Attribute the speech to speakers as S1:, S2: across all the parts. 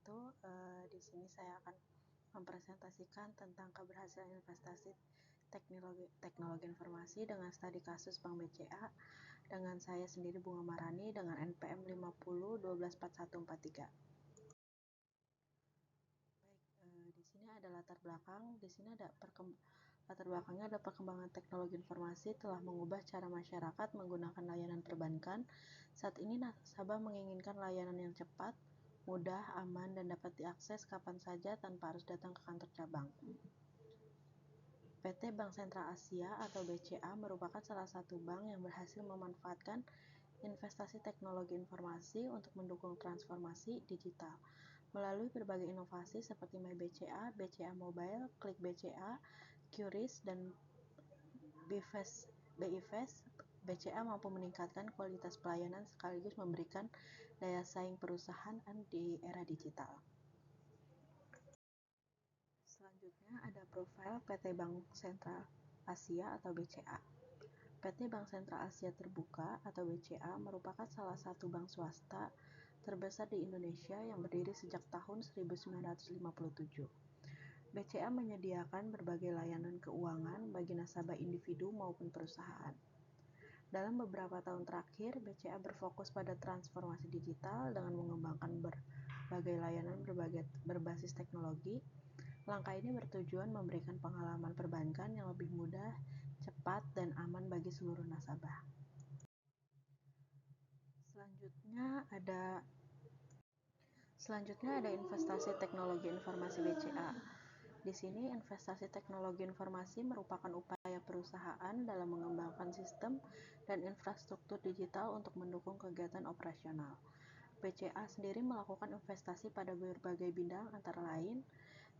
S1: wabarakatuh. Di sini saya akan mempresentasikan tentang keberhasilan investasi teknologi informasi dengan studi kasus Bank BCA dengan saya sendiri Bunga Marani dengan NPM 50124143. Baik, di sini ada latar belakang. Di sini ada latar belakangnya ada perkembangan teknologi informasi telah mengubah cara masyarakat menggunakan layanan perbankan. Saat ini nasabah menginginkan layanan yang cepat, mudah, aman, dan dapat diakses kapan saja tanpa harus datang ke kantor cabang. PT Bank Sentral Asia atau BCA merupakan salah satu bank yang berhasil memanfaatkan investasi teknologi informasi untuk mendukung transformasi digital melalui berbagai inovasi seperti MyBCA, BCA Mobile, Klik BCA, QRIS, dan BIFES. BCA mampu meningkatkan kualitas pelayanan sekaligus memberikan daya saing perusahaan di era digital. Selanjutnya ada profil PT Bank Sentral Asia atau BCA. PT Bank Sentral Asia Terbuka atau BCA merupakan salah satu bank swasta terbesar di Indonesia yang berdiri sejak tahun 1957. BCA menyediakan berbagai layanan keuangan bagi nasabah individu maupun perusahaan. Dalam beberapa tahun terakhir, BCA berfokus pada transformasi digital dengan mengembangkan berbagai layanan berbasis teknologi. Langkah ini bertujuan memberikan pengalaman perbankan yang lebih mudah, cepat, dan aman bagi seluruh nasabah. Selanjutnya ada investasi teknologi informasi BCA. Di sini investasi teknologi informasi merupakan upaya perusahaan dalam mengembangkan sistem dan infrastruktur digital untuk mendukung kegiatan operasional. BCA sendiri melakukan investasi pada berbagai bidang antara lain.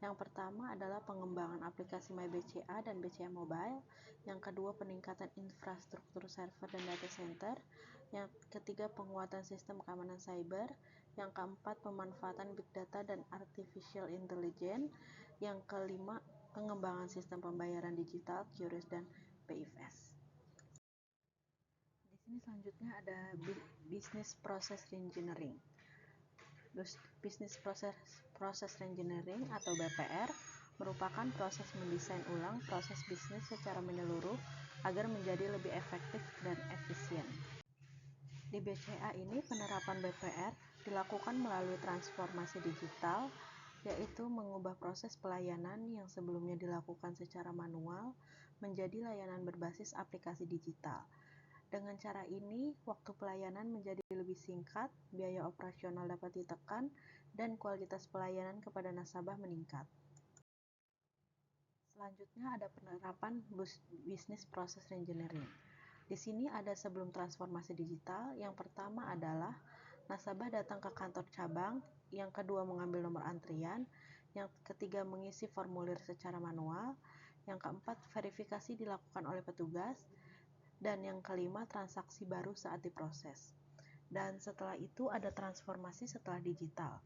S1: Yang pertama adalah pengembangan aplikasi MyBCA dan BCA Mobile. Yang kedua, peningkatan infrastruktur server dan data center. Yang ketiga, penguatan sistem keamanan cyber. Yang keempat, pemanfaatan big data dan artificial intelligence. Yang kelima, pengembangan sistem pembayaran digital, QRIS dan BIFES. Di sini selanjutnya ada business process engineering. Business process engineering atau BPR merupakan proses mendesain ulang proses bisnis secara menyeluruh agar menjadi lebih efektif dan efisien. Di BCA ini penerapan BPR dilakukan melalui transformasi digital, yaitu mengubah proses pelayanan yang sebelumnya dilakukan secara manual menjadi layanan berbasis aplikasi digital. Dengan cara ini, waktu pelayanan menjadi lebih singkat, biaya operasional dapat ditekan, dan kualitas pelayanan kepada nasabah meningkat. Selanjutnya ada penerapan business process engineering. Di sini ada sebelum transformasi digital. Yang pertama adalah nasabah datang ke kantor cabang, yang kedua mengambil nomor antrian, yang ketiga mengisi formulir secara manual, yang keempat verifikasi dilakukan oleh petugas, dan yang kelima transaksi baru saat diproses. Dan setelah itu ada transformasi setelah digital.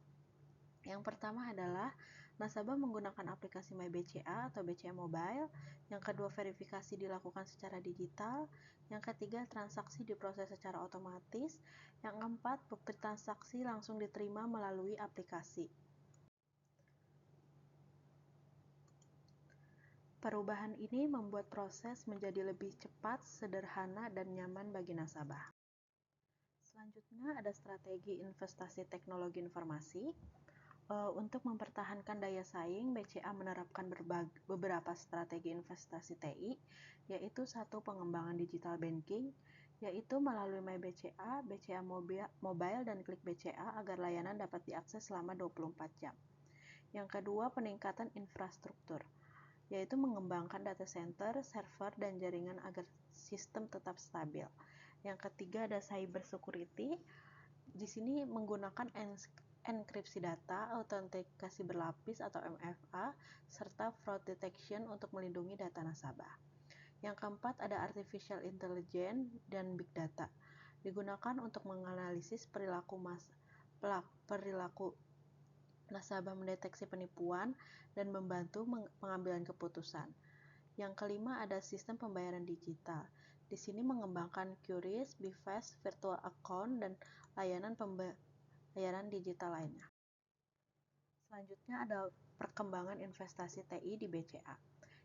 S1: Yang pertama adalah nasabah menggunakan aplikasi MyBCA atau BCA Mobile, yang kedua verifikasi dilakukan secara digital, yang ketiga transaksi diproses secara otomatis, yang keempat bukti transaksi langsung diterima melalui aplikasi. Perubahan ini membuat proses menjadi lebih cepat, sederhana, dan nyaman bagi nasabah. Selanjutnya ada strategi investasi teknologi informasi. Untuk mempertahankan daya saing, BCA menerapkan beberapa strategi investasi TI, yaitu satu, pengembangan digital banking, yaitu melalui MyBCA, BCA Mobile, dan Klik BCA agar layanan dapat diakses selama 24 jam. Yang kedua, peningkatan infrastruktur, yaitu mengembangkan data center, server, dan jaringan agar sistem tetap stabil. Yang ketiga ada cyber security. Di sini menggunakan enkripsi data, autentikasi berlapis atau MFA, serta fraud detection untuk melindungi data nasabah. Yang keempat ada artificial intelligence dan big data. Digunakan untuk menganalisis perilaku nasabah, mendeteksi penipuan, dan membantu pengambilan keputusan. Yang kelima ada sistem pembayaran digital. Di sini mengembangkan QRIS, BIFES, virtual account, dan layanan pembayaran digital lainnya. Selanjutnya ada perkembangan investasi TI di BCA.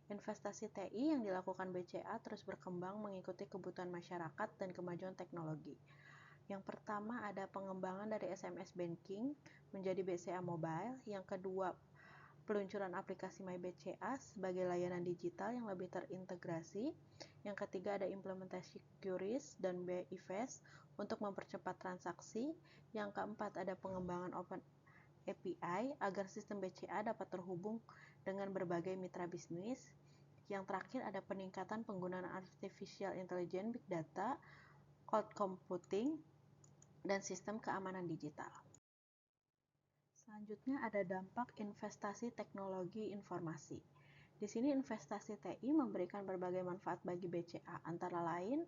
S1: Investasi TI yang dilakukan BCA terus berkembang mengikuti kebutuhan masyarakat dan kemajuan teknologi. Yang pertama ada pengembangan dari SMS Banking menjadi BCA Mobile. Yang kedua, peluncuran aplikasi MyBCA sebagai layanan digital yang lebih terintegrasi. Yang ketiga ada implementasi QRIS dan BIFAST untuk mempercepat transaksi. Yang keempat ada pengembangan Open API agar sistem BCA dapat terhubung dengan berbagai mitra bisnis. Yang terakhir ada peningkatan penggunaan artificial intelligence, big data, cloud computing, dan sistem keamanan digital. Selanjutnya ada dampak investasi teknologi informasi. Di sini investasi TI memberikan berbagai manfaat bagi BCA, antara lain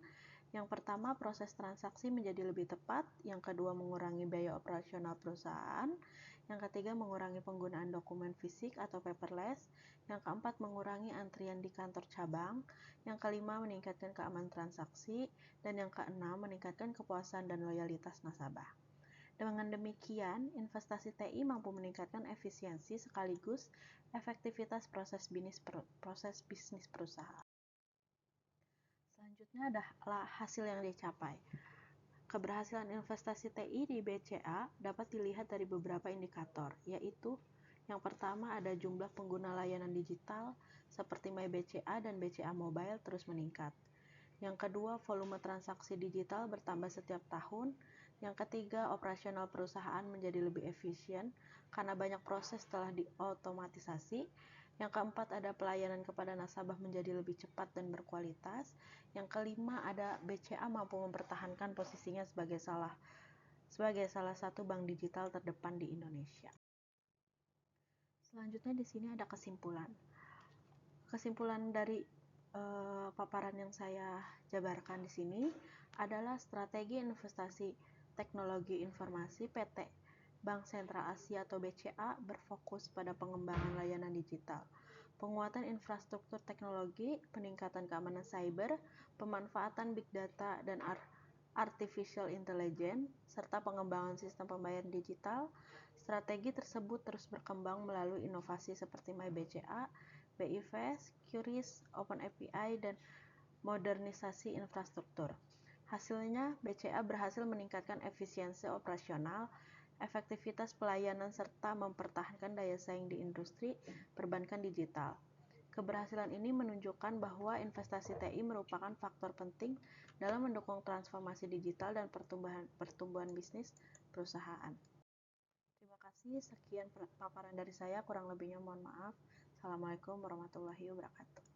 S1: yang pertama proses transaksi menjadi lebih tepat, yang kedua mengurangi biaya operasional perusahaan, yang ketiga mengurangi penggunaan dokumen fisik atau paperless, yang keempat mengurangi antrian di kantor cabang, yang kelima meningkatkan keamanan transaksi, dan yang keenam meningkatkan kepuasan dan loyalitas nasabah. Dengan demikian, investasi TI mampu meningkatkan efisiensi sekaligus efektivitas proses bisnis perusahaan. Selanjutnya adalah hasil yang dicapai. Keberhasilan investasi TI di BCA dapat dilihat dari beberapa indikator, yaitu yang pertama ada jumlah pengguna layanan digital seperti MyBCA dan BCA Mobile terus meningkat. Yang kedua, volume transaksi digital bertambah setiap tahun. Yang ketiga, operasional perusahaan menjadi lebih efisien karena banyak proses telah diotomatisasi. Yang keempat, ada pelayanan kepada nasabah menjadi lebih cepat dan berkualitas. Yang kelima, ada BCA mampu mempertahankan posisinya sebagai salah satu bank digital terdepan di Indonesia. Selanjutnya di sini ada kesimpulan. Kesimpulan dari paparan yang saya jabarkan di sini adalah strategi investasi teknologi informasi PT Bank Sentral Asia atau BCA berfokus pada pengembangan layanan digital, penguatan infrastruktur teknologi, peningkatan keamanan cyber, pemanfaatan big data dan artificial intelligence, serta pengembangan sistem pembayaran digital. Strategi tersebut terus berkembang melalui inovasi seperti MyBCA, BIFAST, QRIS, Open API, dan modernisasi infrastruktur. Hasilnya, BCA berhasil meningkatkan efisiensi operasional, efektivitas pelayanan, serta mempertahankan daya saing di industri perbankan digital. Keberhasilan ini menunjukkan bahwa investasi TI merupakan faktor penting dalam mendukung transformasi digital dan pertumbuhan bisnis perusahaan. Terima kasih, sekian paparan dari saya, kurang lebihnya mohon maaf. Assalamualaikum warahmatullahi wabarakatuh.